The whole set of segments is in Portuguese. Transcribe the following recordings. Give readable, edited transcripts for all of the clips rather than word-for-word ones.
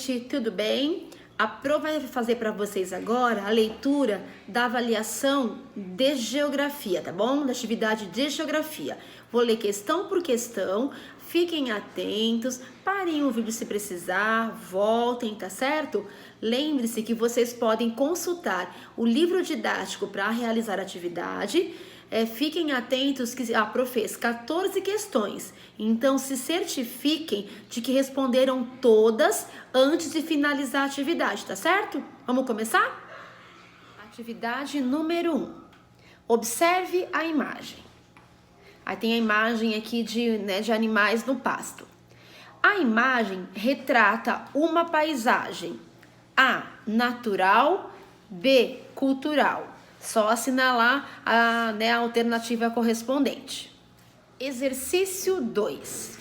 gente, tudo bem? A Pro vai fazer para vocês agora a leitura da avaliação de geografia, tá bom? Da atividade de geografia. Vou ler questão por questão, fiquem atentos, parem o vídeo se precisar, voltem, tá certo? Lembre-se que vocês podem consultar o livro didático para realizar a atividade. Fiquem atentos que a Pro fez 14 questões, então se certifiquem de que responderam todas antes de finalizar a atividade, tá certo? Vamos começar? Atividade número 1. Observe a imagem. Aí tem a imagem aqui de animais no pasto. A imagem retrata uma paisagem A, natural, B, cultural. Só assinalar a alternativa correspondente. Exercício 2.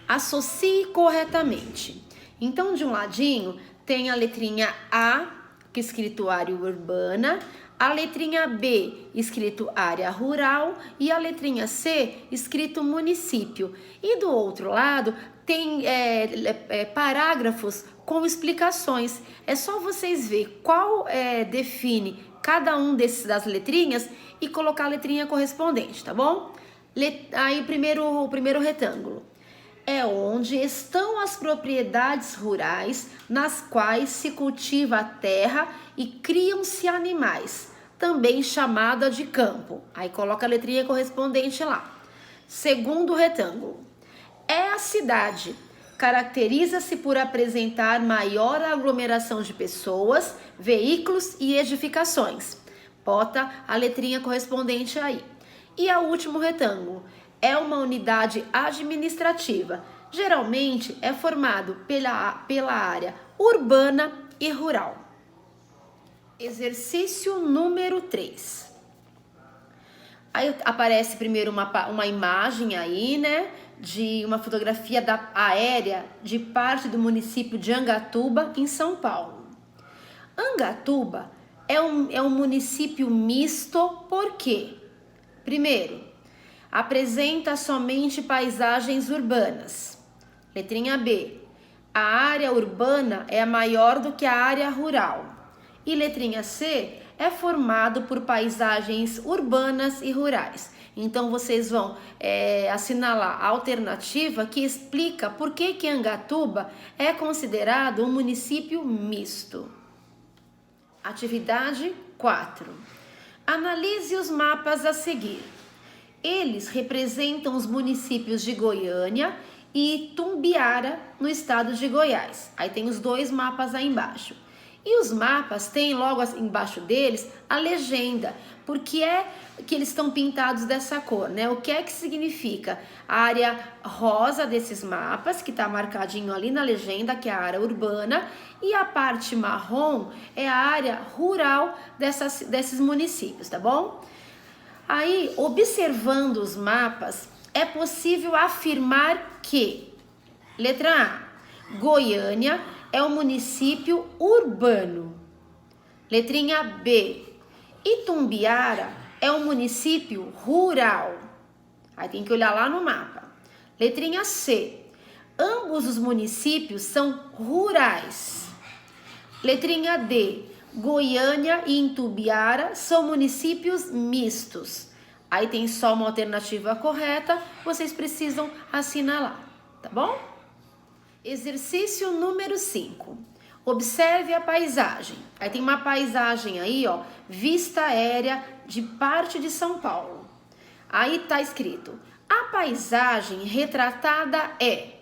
Associe corretamente. Então, de um ladinho, tem a letrinha A, que é escrito área urbana, a letrinha B, escrito área rural, e a letrinha C, escrito município. E do outro lado, tem parágrafos com explicações. É só vocês ver qual define cada um das letrinhas e colocar a letrinha correspondente, tá bom? Aí o primeiro retângulo. É onde estão as propriedades rurais nas quais se cultiva a terra e criam-se animais, também chamada de campo. Aí coloca a letrinha correspondente lá. Segundo retângulo. É a cidade. Caracteriza-se por apresentar maior aglomeração de pessoas, veículos e edificações. Bota a letrinha correspondente aí. E o último retângulo. É uma unidade administrativa. Geralmente é formado pela área urbana e rural. Exercício número 3. Aí aparece primeiro uma imagem aí, de uma fotografia aérea de parte do município de Angatuba, em São Paulo. Angatuba é um município misto, por quê? Primeiro, apresenta somente paisagens urbanas. Letrinha B, a área urbana é maior do que a área rural. E letrinha C, é formado por paisagens urbanas e rurais. Então, vocês vão assinalar a alternativa que explica por que Angatuba é considerado um município misto. Atividade 4. Analise os mapas a seguir. Eles representam os municípios de Goiânia e Itumbiara, no estado de Goiás. Aí tem os dois mapas aí embaixo. E os mapas têm logo embaixo deles a legenda, porque que eles estão pintados dessa cor, O que é que significa? A área rosa desses mapas, que está marcadinho ali na legenda, que é a área urbana, e a parte marrom é a área rural desses municípios, tá bom? Aí, observando os mapas, é possível afirmar que, letra A, Goiânia é um município urbano. Letrinha B, Itumbiara é um município rural. Aí tem que olhar lá no mapa. Letrinha C, ambos os municípios são rurais. Letrinha D, Goiânia e Itumbiara são municípios mistos. Aí tem só uma alternativa correta, vocês precisam assinalar, tá bom? Exercício número 5. Observe a paisagem. Aí tem uma paisagem aí, vista aérea de parte de São Paulo. Aí tá escrito: a paisagem retratada é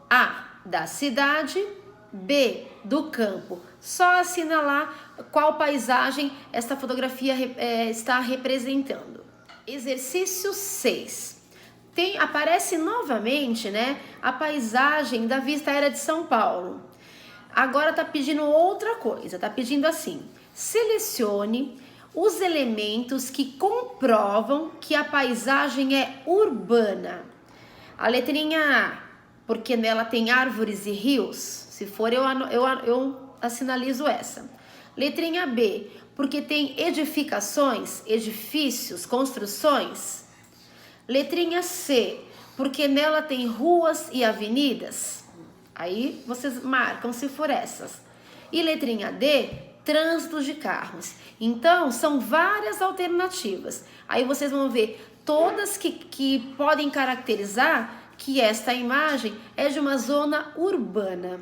A, da cidade, B, do campo. Só assinalar qual paisagem esta fotografia está representando. Exercício 6. Aparece novamente, a paisagem da vista aérea de São Paulo. Agora tá pedindo outra coisa, tá pedindo assim: selecione os elementos que comprovam que a paisagem é urbana. A letrinha A, porque nela tem árvores e rios. Se for, eu assinalizo essa. Letrinha B, porque tem edificações, edifícios, construções. Letrinha C, porque nela tem ruas e avenidas. Aí vocês marcam se for essas. E letrinha D, trânsito de carros. Então, são várias alternativas. Aí vocês vão ver todas que podem caracterizar que esta imagem é de uma zona urbana.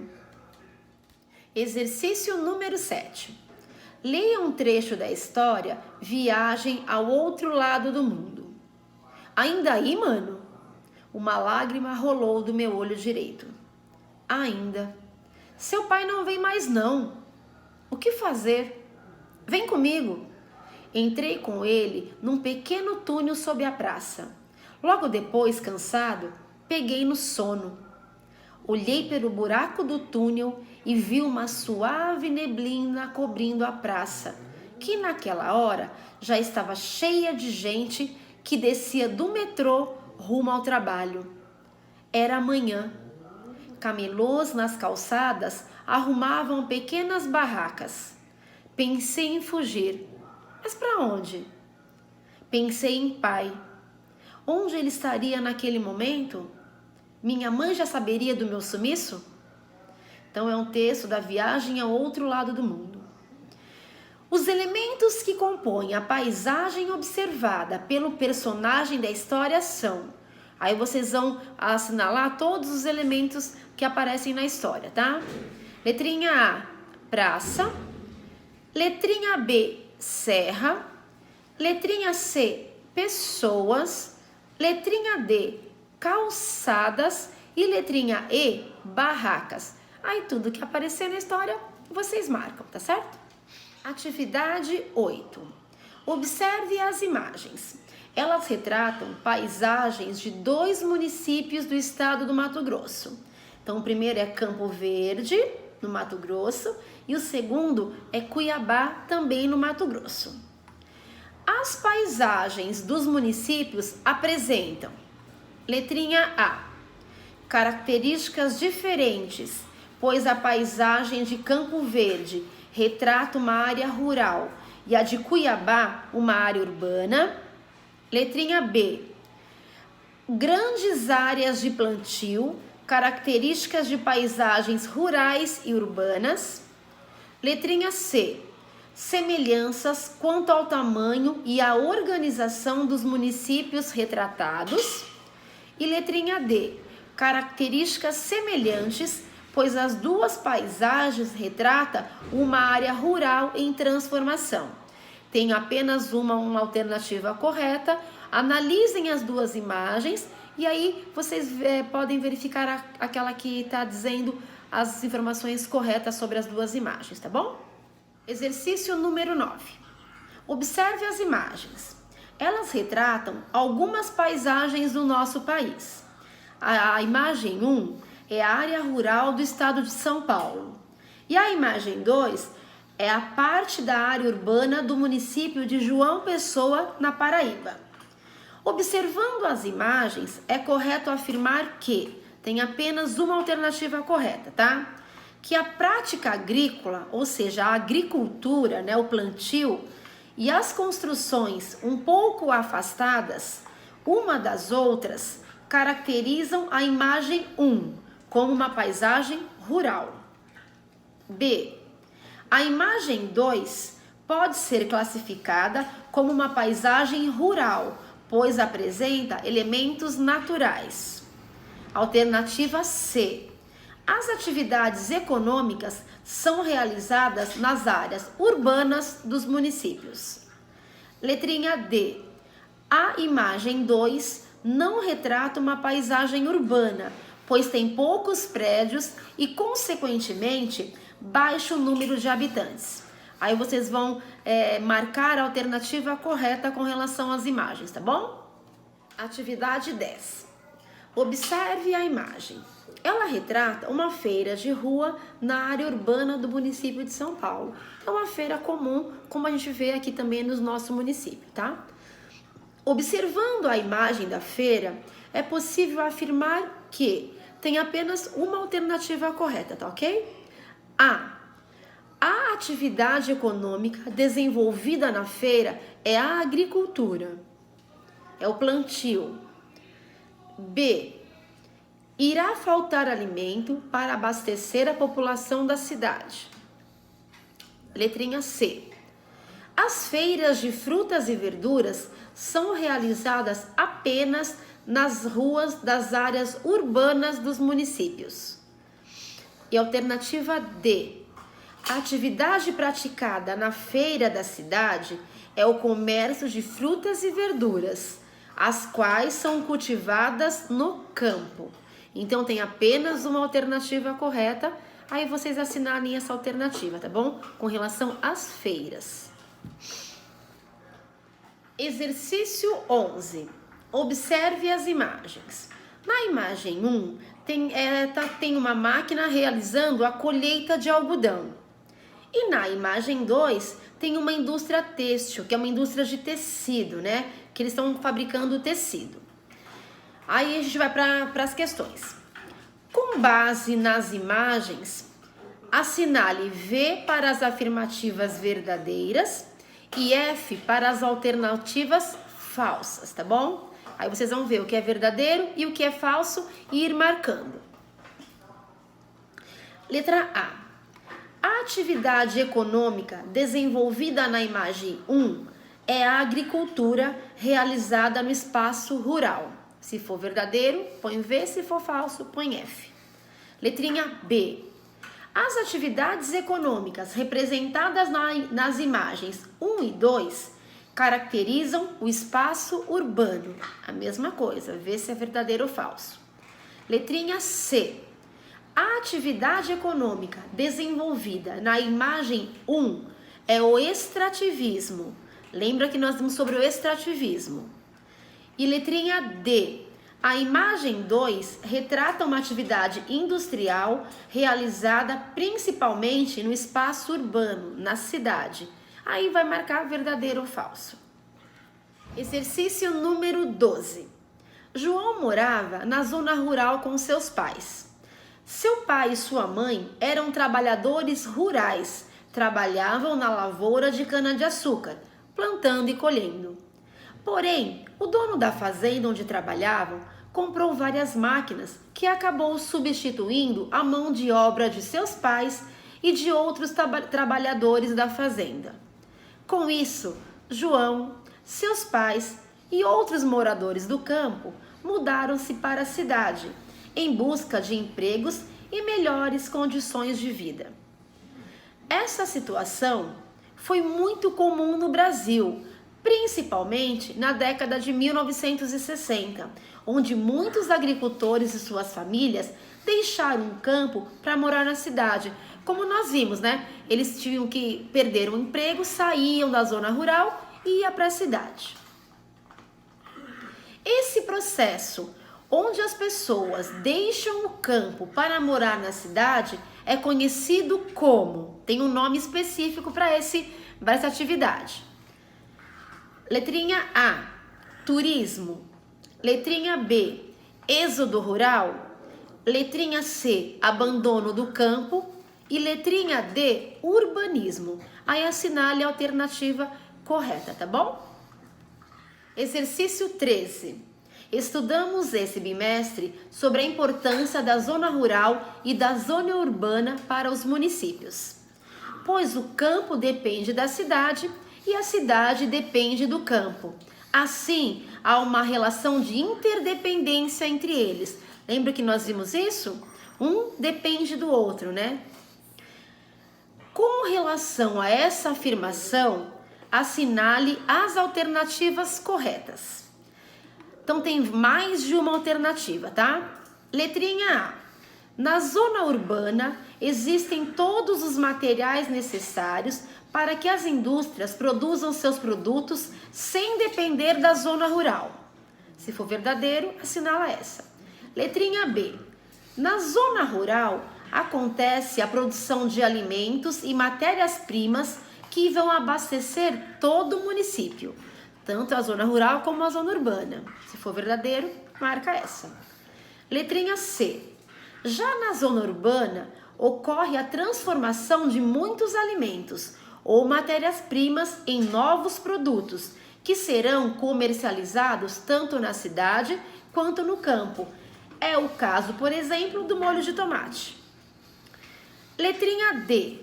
Exercício número 7. Leia um trecho da história Viagem ao Outro Lado do Mundo. Ainda aí, mano? Uma lágrima rolou do meu olho direito. Ainda. Seu pai não vem mais não. O que fazer? Vem comigo. Entrei com ele num pequeno túnel sob a praça. Logo depois, cansado, peguei no sono. Olhei pelo buraco do túnel e vi uma suave neblina cobrindo a praça, que naquela hora já estava cheia de gente que descia do metrô rumo ao trabalho. Era manhã. Camelôs nas calçadas arrumavam pequenas barracas. Pensei em fugir. Mas para onde? Pensei em pai. Onde ele estaria naquele momento? Minha mãe já saberia do meu sumiço? Então é um texto da Viagem ao Outro Lado do Mundo. Os elementos que compõem a paisagem observada pelo personagem da história são... Aí vocês vão assinalar todos os elementos que aparecem na história, tá? Letrinha A, praça. Letrinha B, serra. Letrinha C, pessoas. Letrinha D, calçadas. E letrinha E, barracas. Aí tudo que aparecer na história, vocês marcam, tá certo? Atividade 8. Observe as imagens. Elas retratam paisagens de 2 municípios do estado do Mato Grosso. Então, o primeiro é Campo Verde, no Mato Grosso, e o segundo é Cuiabá, também no Mato Grosso. As paisagens dos municípios apresentam, letrinha A, características diferentes, pois a paisagem de Campo Verde retrata uma área rural e a de Cuiabá uma área urbana. Letrinha B, grandes áreas de plantio, características de paisagens rurais e urbanas. Letrinha C, semelhanças quanto ao tamanho e à organização dos municípios retratados. E letrinha D, características semelhantes, pois as duas paisagens retratam uma área rural em transformação. Tem apenas uma alternativa correta. Analisem as duas imagens e aí vocês podem verificar aquela que está dizendo as informações corretas sobre as duas imagens, tá bom? Exercício número 9. Observe as imagens. Elas retratam algumas paisagens do nosso país. A imagem 1 é a área rural do estado de São Paulo. E a imagem 2 é a parte da área urbana do município de João Pessoa, na Paraíba. Observando as imagens, é correto afirmar que tem apenas uma alternativa correta, tá? Que a prática agrícola, ou seja, a agricultura, o plantio, e as construções um pouco afastadas, uma das outras, caracterizam a imagem 1 como uma paisagem rural. B. A imagem 2 pode ser classificada como uma paisagem rural, pois apresenta elementos naturais. Alternativa C. As atividades econômicas são realizadas nas áreas urbanas dos municípios. Letrinha D. A imagem 2 não retrata uma paisagem urbana, pois tem poucos prédios e, consequentemente, baixo número de habitantes. Aí vocês vão marcar a alternativa correta com relação às imagens, tá bom? Atividade 10. Observe a imagem. Ela retrata uma feira de rua na área urbana do município de São Paulo. É uma feira comum, como a gente vê aqui também no nosso município, tá? Observando a imagem da feira, é possível afirmar que tem apenas uma alternativa correta, tá ok? A atividade econômica desenvolvida na feira é a agricultura, é o plantio. B, irá faltar alimento para abastecer a população da cidade. Letrinha C. As feiras de frutas e verduras são realizadas apenas nas ruas das áreas urbanas dos municípios. E alternativa D. A atividade praticada na feira da cidade é o comércio de frutas e verduras, as quais são cultivadas no campo. Então tem apenas uma alternativa correta, aí vocês assinalem essa alternativa, tá bom? Com relação às feiras. Exercício 11. Observe as imagens. Na imagem 1, tem uma máquina realizando a colheita de algodão. E na imagem 2, tem uma indústria têxtil, que é uma indústria de tecido, né? Que eles estão fabricando tecido. Aí a gente vai para as questões. Com base nas imagens, assinale V para as afirmativas verdadeiras e F para as alternativas falsas, tá bom? Aí vocês vão ver o que é verdadeiro e o que é falso e ir marcando. Letra A. A atividade econômica desenvolvida na imagem 1 é a agricultura realizada no espaço rural. Se for verdadeiro, põe V, se for falso, põe F. Letrinha B. As atividades econômicas representadas nas imagens 1 e 2 caracterizam o espaço urbano. A mesma coisa, vê se é verdadeiro ou falso. Letrinha C. A atividade econômica desenvolvida na imagem 1 é o extrativismo. Lembra que nós vimos sobre o extrativismo. E letrinha D. A imagem 2 retrata uma atividade industrial realizada principalmente no espaço urbano, na cidade. Aí vai marcar verdadeiro ou falso. Exercício número 12. João morava na zona rural com seus pais. Seu pai e sua mãe eram trabalhadores rurais, trabalhavam na lavoura de cana-de-açúcar, plantando e colhendo. Porém, o dono da fazenda onde trabalhavam comprou várias máquinas que acabou substituindo a mão de obra de seus pais e de outros trabalhadores da fazenda. Com isso, João, seus pais e outros moradores do campo mudaram-se para a cidade, em busca de empregos e melhores condições de vida. Essa situação foi muito comum no Brasil, principalmente na década de 1960, onde muitos agricultores e suas famílias deixaram o campo para morar na cidade. Como nós vimos, né? Eles tinham que perder o emprego, saíam da zona rural e iam para a cidade. Esse processo, onde as pessoas deixam o campo para morar na cidade, é conhecido como, tem um nome específico para essa atividade. Letrinha A, turismo. Letrinha B, êxodo rural. Letrinha C, abandono do campo. E letrinha D, urbanismo. Aí assinale a alternativa correta, tá bom? Exercício 13. Estudamos esse bimestre sobre a importância da zona rural e da zona urbana para os municípios, pois o campo depende da cidade e a cidade depende do campo. Assim, há uma relação de interdependência entre eles. Lembra que nós vimos isso? Um depende do outro, né? Com relação a essa afirmação, assinale as alternativas corretas. Então tem mais de uma alternativa, tá? Letrinha A. Na zona urbana existem todos os materiais necessários para que as indústrias produzam seus produtos sem depender da zona rural. Se for verdadeiro, assinala essa. Letrinha B. Na zona rural acontece a produção de alimentos e matérias-primas que vão abastecer todo o município, tanto a zona rural como a zona urbana. Se for verdadeiro, marca essa. Letrinha C. Já na zona urbana, ocorre a transformação de muitos alimentos ou matérias-primas em novos produtos, que serão comercializados tanto na cidade quanto no campo. É o caso, por exemplo, do molho de tomate. Letrinha D.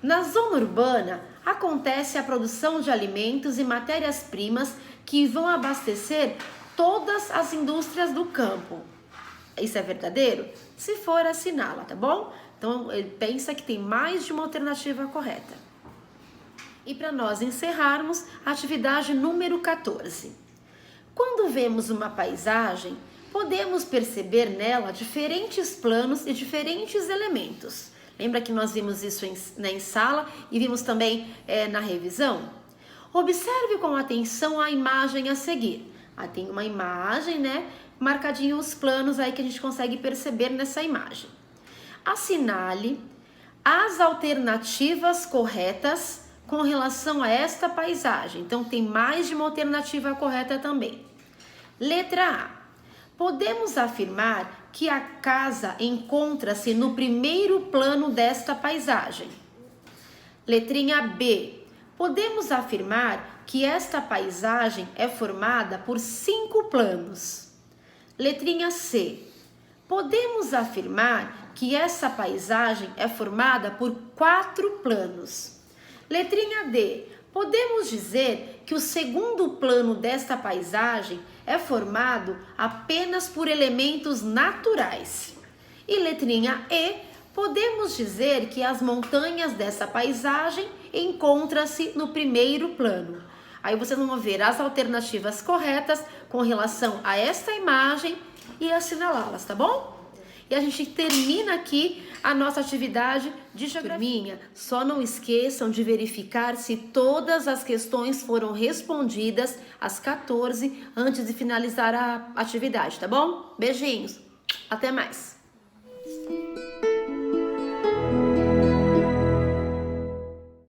Na zona urbana, acontece a produção de alimentos e matérias-primas que vão abastecer todas as indústrias do campo. Isso é verdadeiro? Se for, assinala, tá bom? Então, ele pensa que tem mais de uma alternativa correta. E para nós encerrarmos, a atividade número 14. Quando vemos uma paisagem, podemos perceber nela diferentes planos e diferentes elementos. Lembra que nós vimos isso em sala e vimos também na revisão? Observe com atenção a imagem a seguir. Tem uma imagem, né? Marcadinho os planos aí que a gente consegue perceber nessa imagem. Assinale as alternativas corretas com relação a esta paisagem. Então, tem mais de uma alternativa correta também. Letra A. Podemos afirmar que a casa encontra-se no primeiro plano desta paisagem. Letrinha B. Podemos afirmar que esta paisagem é formada por 5 planos. Letrinha C. Podemos afirmar que essa paisagem é formada por 4 planos. Letrinha D. Podemos dizer que o segundo plano desta paisagem é formado apenas por elementos naturais. E letrinha E, podemos dizer que as montanhas dessa paisagem encontram-se no primeiro plano. Aí vocês vão ver as alternativas corretas com relação a esta imagem e assinalá-las, tá bom? E a gente termina aqui a nossa atividade de geografia. Só não esqueçam de verificar se todas as questões foram respondidas às 14 antes de finalizar a atividade, tá bom? Beijinhos, até mais!